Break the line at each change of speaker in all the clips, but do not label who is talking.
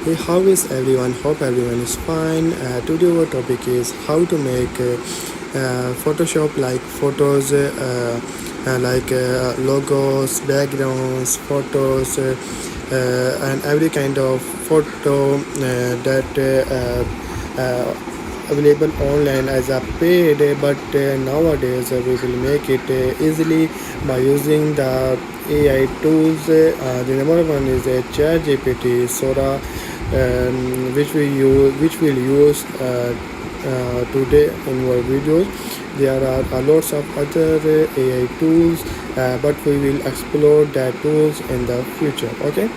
Hey, how is everyone? Hope everyone is fine. Today our topic is how to make Photoshop like photos, logos, backgrounds, photos, and every kind of photo that available online as a paid, but nowadays we will make it easily by using the AI tools. The number one is ChatGPT, Sora, which we'll use today in our videos. There are lots of other AI tools, but we will explore that tools in the future. Okay.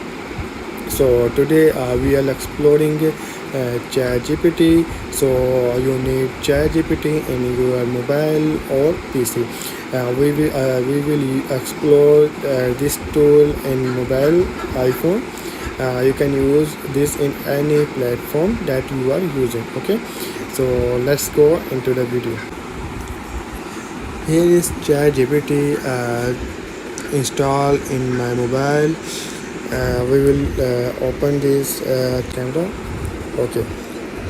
So today we are exploring ChatGPT. So you need ChatGPT in your mobile or PC. We will explore this tool in mobile iPhone. You can use this in any platform that you are using. Okay, so let's go into the video. Here is ChatGPT installed in my mobile. We will open this camera. Okay,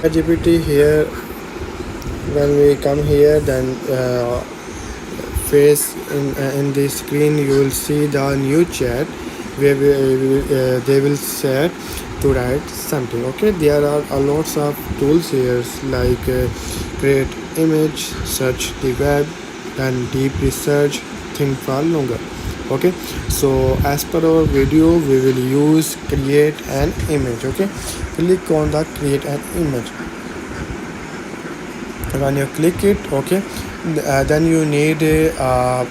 GPT here. When we come here, then face in the screen you will see the new chat where they will set to write something. Okay, there are lots of tools here like create image, search the web, and deep research, think for longer. Okay, so as per our video we will use create an image. Okay, click on the create an image. When you click it, okay, then you need a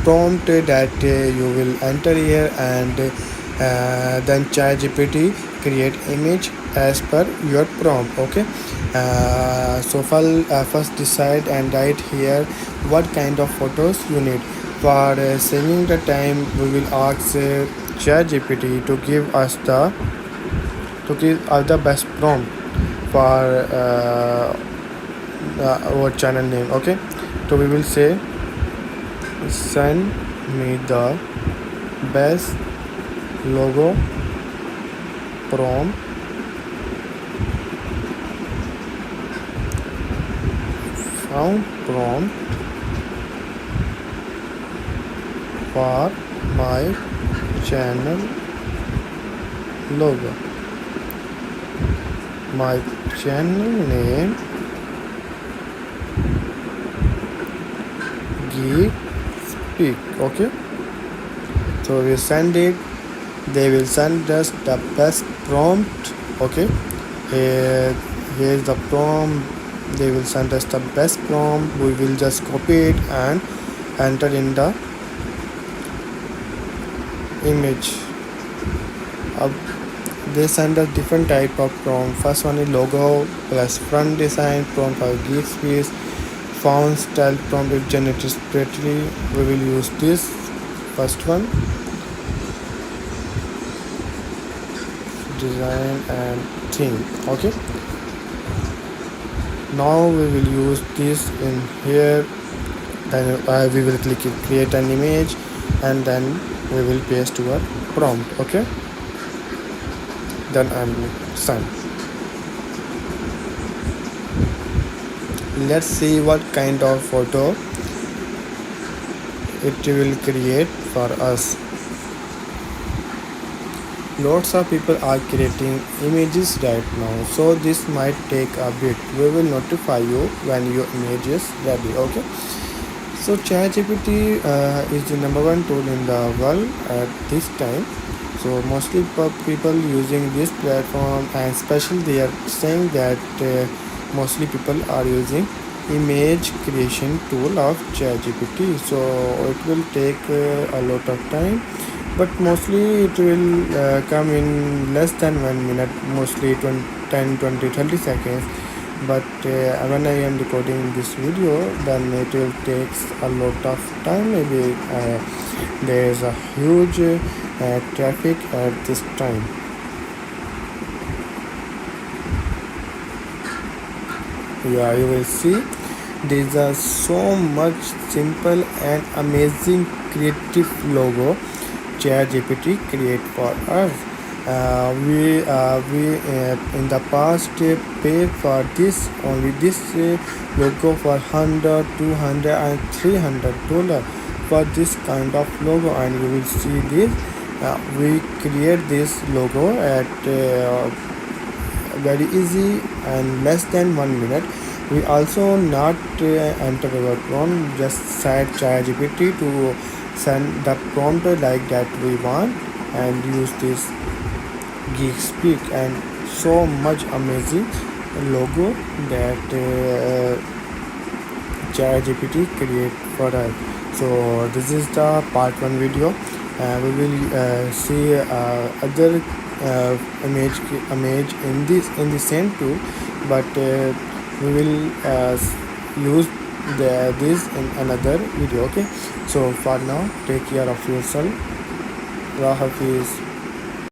prompt that you will enter here, and then ChatGPT create image as per your prompt. Okay, so first decide and write here what kind of photos you need. For saving the time, we will ask ChatGPT to give us the best prompt for our channel name. Okay, so we will say send me the best logo prompt found prompt for my channel logo. My channel name Geek Speak. Okay, so we send it. They will send us the best prompt. Okay, here's the prompt. They will send us the best prompt. We will just copy it and enter in the image. They send us different type of prompt. First one is logo plus front design prompt for Geek Speak. Font style prompt is generated separately. We will use this first one. Design and theme. Okay, now we will use this in here. Then we will click it create an image, and then we will paste our prompt. Okay, then I'm send. Let's see what kind of photo it will create for us. Lots of people are creating images right now, so this might take a bit. We will notify you when your image is ready. Okay, so ChatGPT is the number one tool in the world at this time. So mostly people using this platform, and especially they are saying that mostly people are using image creation tool of ChatGPT. So it will take a lot of time, but mostly it will come in less than 1 minute, mostly 10, 20, 30 seconds. But when I am recording this video, then it will take a lot of time. Maybe there is a huge traffic at this time. Yeah, you will see these are so much simple and amazing creative logo ChatGPT create for us. We in the past pay for this only this logo for 100, 200, and $300 for this kind of logo, and you will see this. We create this logo at very easy and less than 1 minute. We also not enter our prompt, just set ChatGPT to send the prompt like that we want, and use this Geek Speak, and so much amazing logo that ChatGPT create for us. So this is the part one video. We will see other image in the same tool, but we will use this in another video. Okay. So for now, take care of yourself. Allah Hafiz.